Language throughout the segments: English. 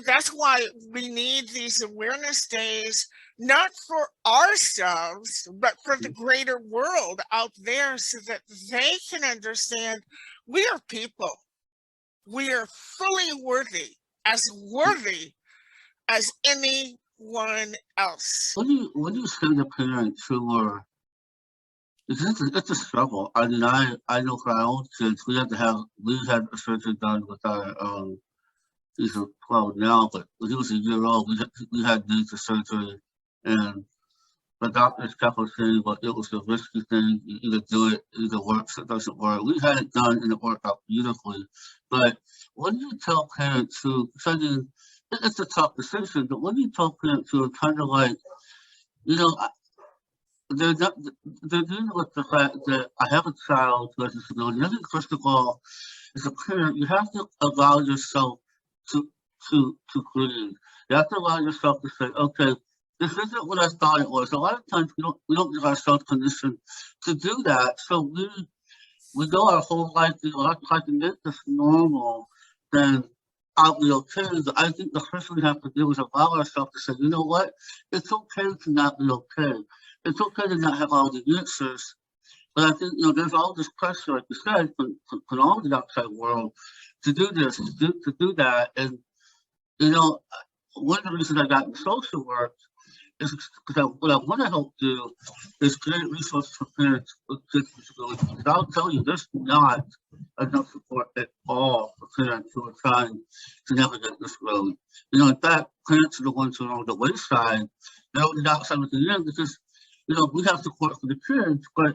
that's why we need these awareness days, not for ourselves, but for the greater world out there, so that they can understand we are people. We are fully worthy as anyone else. What do you say to parents who are it's a struggle. I mean, I know for our own kids, we had a surgery done with our he's a 12 now, but when he was a year old, we had major surgery, and the doctors kept on saying, well, it was a risky thing. You either do it, it either works, or it doesn't work. We had it done, and it worked out beautifully. But what do you tell parents who? 'Cause I mean, it's a tough decision, but what do you tell parents who are kind of like, you know, they're not, they're dealing with the fact that I have a child who has a disability. I think first of all, as a parent, you have to allow yourself to to grieve. You have to allow yourself to say, okay, this isn't what I thought it was. A lot of times we don't give ourselves permission to do that. So we go our whole life thinking, well, if I can make this normal, then I'll be okay. But I think the first thing we have to do is allow ourselves to say, you know what? It's okay to not be okay. It's okay to not have all the answers. But I think, there's all this pressure, like you said, from all the outside world to do this, to do that. And, you know, one of the reasons I got into social work is because what I want to help do is create resources for parents with kids with disabilities. Because I'll tell you, there's not enough support at all for parents who are trying to navigate this road. In fact, parents are the ones who are on the wayside. They're on the outside looking in because, we have support for the kids, but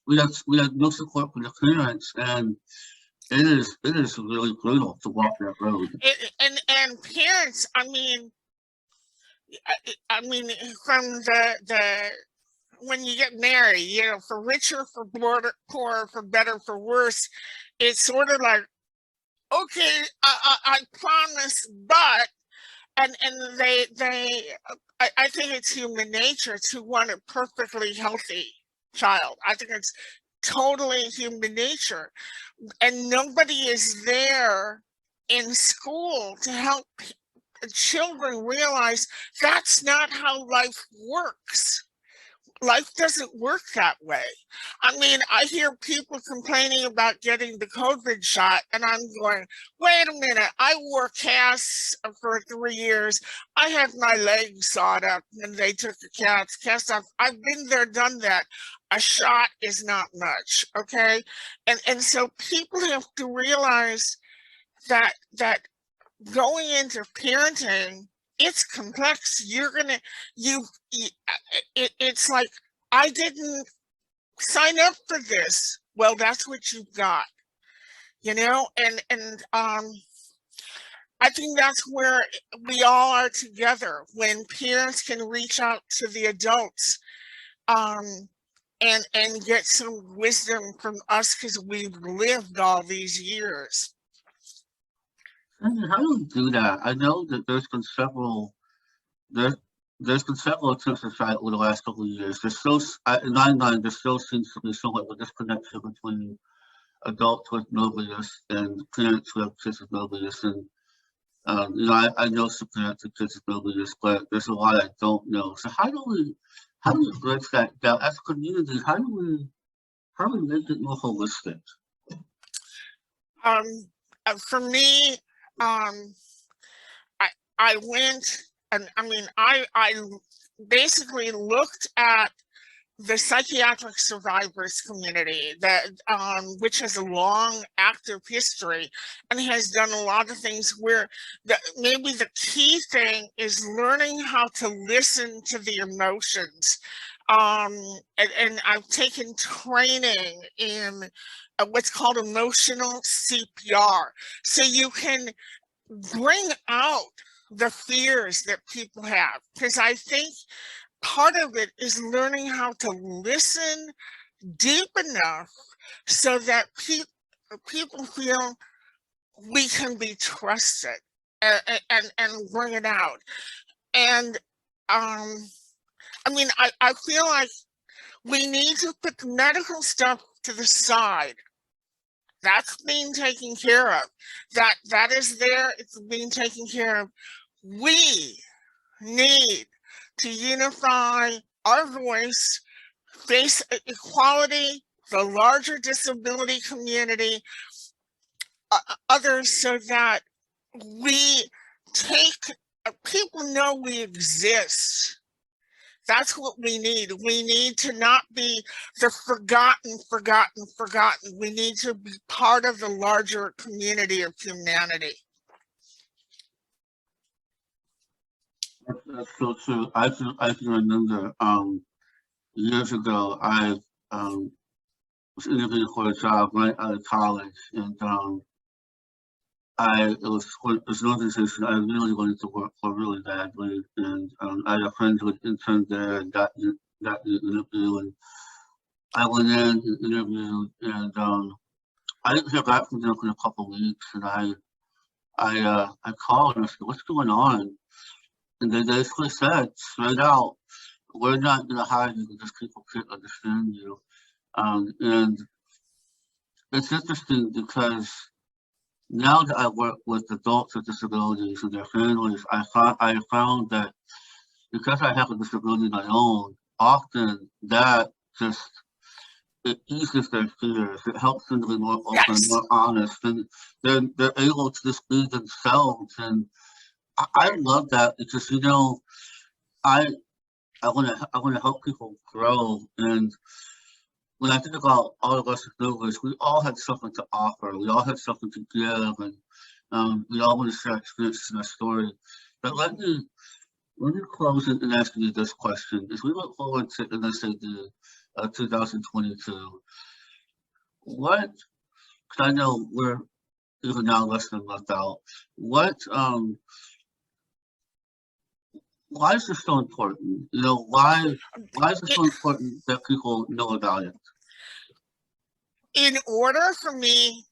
we have no support for the parents, and it is really brutal to walk that road. And parents, I mean, from the when you get married, for richer, for poor, for better, for worse, it's sort of like, okay, I promise, but and I think it's human nature to want a perfectly healthy child. I think it's totally human nature, and nobody is there in school to help children realize that's not how life works. Life doesn't work that way. I hear people complaining about getting the COVID shot, and I'm going, wait a minute, I wore casts for 3 years. I had my legs sawed up when they took the cast off. I've been there, done that. A shot is not much, okay? And so people have to realize that going into parenting, it's complex. It's like, I didn't sign up for this. Well, that's what you've got, and I think that's where we all are together, when parents can reach out to the adults, um, and get some wisdom from us, because we've lived all these years. And how do we do that? I know that there, there's been several attempts to try it over the last couple of years. In my mind, there still seems to be somewhat of a disconnection between adults with mobilius and parents who have kids with mobilius. And I know some parents with kids with mobilius, but there's a lot I don't know. So how do we bridge that gap as a community? How do we make it more holistic? Um, for me, um, I I went, and I basically looked at the psychiatric survivors community, that which has a long active history and has done a lot of things, where maybe the key thing is learning how to listen to the emotions. um and I've taken training in what's called emotional CPR, so you can bring out the fears that people have, because I think part of it is learning how to listen deep enough so that people feel we can be trusted, and bring it out. And um, I feel like we need to put the medical stuff to the side That's being taken care of. That is there. It's being taken care of. We need to unify our voice, face equality, the larger disability community, others, so that we take people know we exist. That's what we need. We need to not be the forgotten. We need to be part of the larger community of humanity. That's so true. I can remember years ago I was interviewing for a job right out of college, and it was an organization I really wanted to work for really badly, and I had a friend who had interned there and got the interview, and I went in and interviewed, and I didn't hear back from them for a couple of weeks, and I called and I said, "What's going on?" And they basically said straight out, "We're not going to hire you because people can't understand you." And it's interesting because now that I work with adults with disabilities and their families, I found that because I have a disability of my own, often that just it eases their fears. It helps them to be more open, Yes. more honest, and they're able to just be themselves. And I love that because I I want to help people grow. And when I think about all of us movers, we all had something to offer. We all had something to give, and we all want to share experiences in our story. But let me close and ask you this question: as we look forward to, let's say, the 2022, what? Because I know we're even now less than a month out. What? Why is this so important? Why is it so important that people know about it? In order for me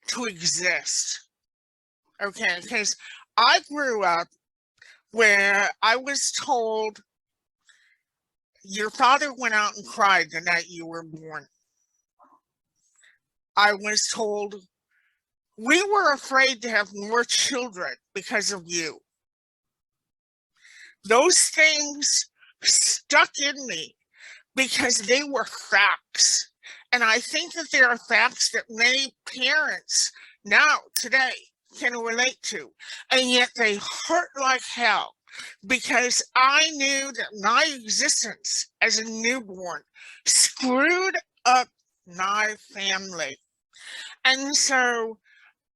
to exist, okay, because I grew up where I was told your father went out and cried the night you were born. I was told we were afraid to have more children because of you. Those things stuck in me because they were facts. And I think that there are facts that many parents now, today, can relate to. And yet they hurt like hell because I knew that my existence as a newborn screwed up my family. And so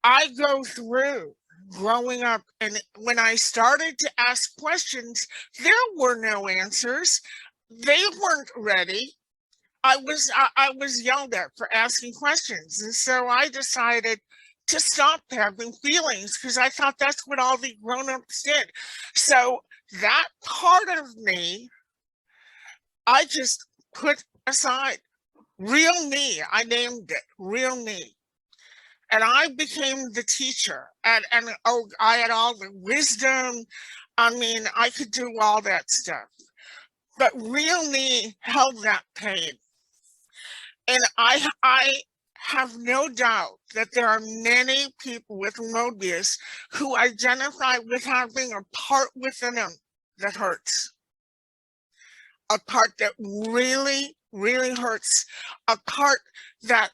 I go through growing up, and when I started to ask questions, there were no answers. They weren't ready. I was yelled at for asking questions, and so I decided to stop having feelings because I thought that's what all the grown-ups did. So that part of me, I just put aside. Real me, I named it Real Me. And I became the teacher, and oh, I had all the wisdom. I mean, I could do all that stuff, but Real Me held that pain. And I have no doubt that there are many people with Mobius who identify with having a part within them that hurts, a part that really, really hurts, a part that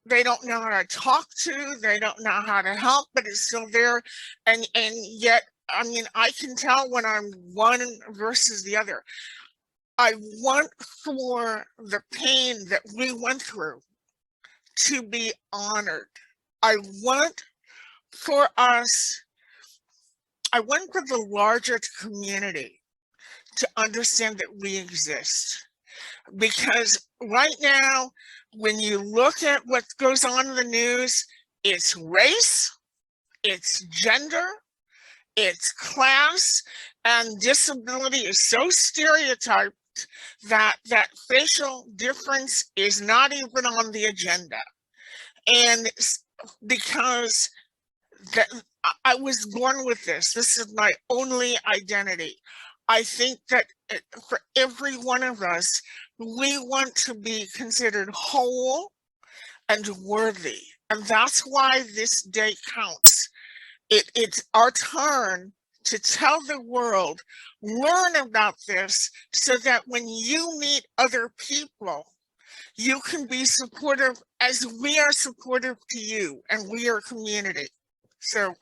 they don't know how to talk to, they don't know how to help, but it's still there. And yet, I mean, I can tell when I'm one versus the other. I want for the pain that we went through to be honored. I want for us, I want for the larger community to understand that we exist. Because right now, when you look at what goes on in the news, it's race, it's gender, it's class, and disability is so stereotyped that facial difference is not even on the agenda. And because I was born with this is my only identity. I think that for every one of us, we want to be considered whole and worthy. And that's why this day counts. It's our turn to tell the world, learn about this, so that when you meet other people, you can be supportive as we are supportive to you, and we are a community. So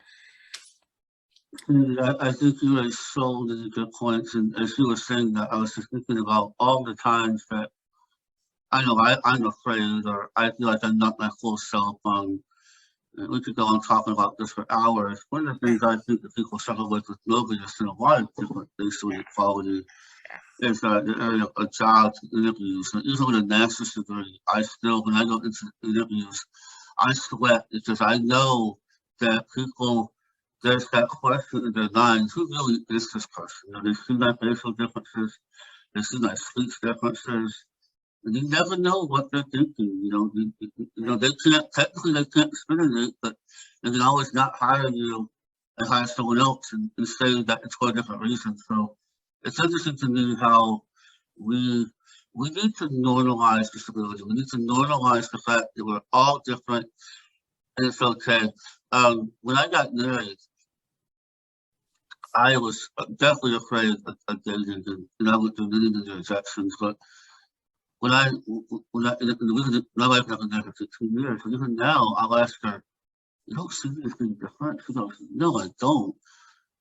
And I think you raised so many good points, and as you were saying that, I was just thinking about all the times that I know I'm afraid, or I feel like I'm not my full self. And we could go on talking about this for hours. One of the things I think that people struggle with movies and a lot of different things to equality is the area of jobs and interviews. And even with a master's degree, I still, when I go into interviews, I sweat because I know that people, there's that question in their minds, who really is this person? You know, they see my facial differences, they see my speech differences, and you never know what they're thinking. You know, they can't, technically they can't discriminate, but they can always not hire you and hire someone else and say that it's for a different reason. So it's interesting to me how we we need to normalize disability. We need to normalize the fact that we're all different and it's okay. When I got married, I was definitely afraid of dating, and I went through many rejections. But and the reason my wife and I have been married for 2 years, and even now, I'll ask her, "You don't see me as being different?" She goes, "No, I don't."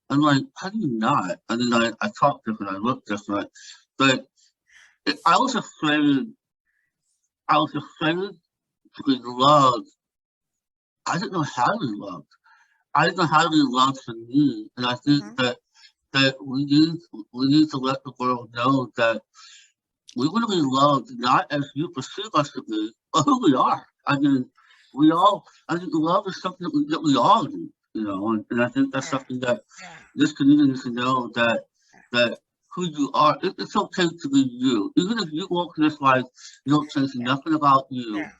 I'm like, "How do you not?" And then I talk different, I look different, but I was afraid. I was afraid to be loved. I didn't know how to be loved. I didn't know how to be loved for me, and I think Mhm. that we need to let the world know that we want to be loved not as you perceive us to be, but who we are. I mean, we all. I think love is something that we all need, and I think that's Yeah, something that yeah, this community needs to know that who you are. It's okay to be you, even if you walk in this life, you don't change yeah, nothing about you. yeah,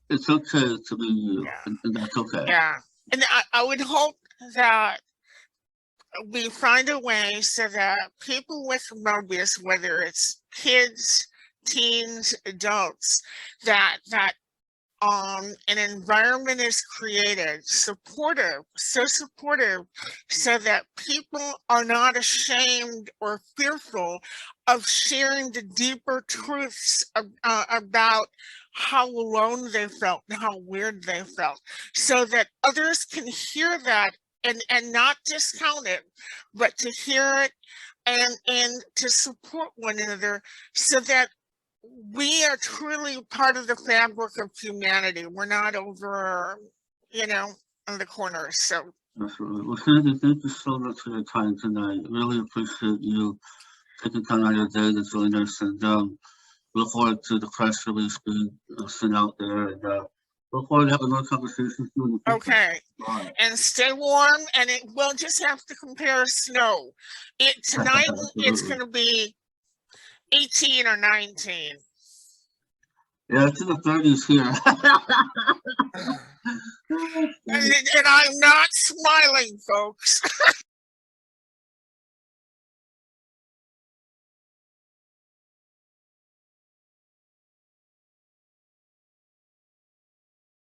It's okay to be you, yeah, and that's okay. yeah. And I would hope that we find a way so that people with Mobius, whether it's kids, teens, adults, that an environment is created supportive, so supportive, so that people are not ashamed or fearful of sharing the deeper truths about how alone they felt and how weird they felt, so that others can hear that and not discount it, but to hear it and to support one another, so that we are truly part of the fabric of humanity. We're not over, you know, in the corners. So Absolutely. Well, Sandy, thank you so much for your time tonight. Really appreciate you taking time out of your day to join us, and look forward to the press release being sent out there, and look forward to having more conversations with you in the future. okay. All right. And stay warm, and we'll just have to compare snow. Tonight it's Absolutely. gonna be 18 or 19. Yeah, it's in the 30s here. And I'm not smiling, folks.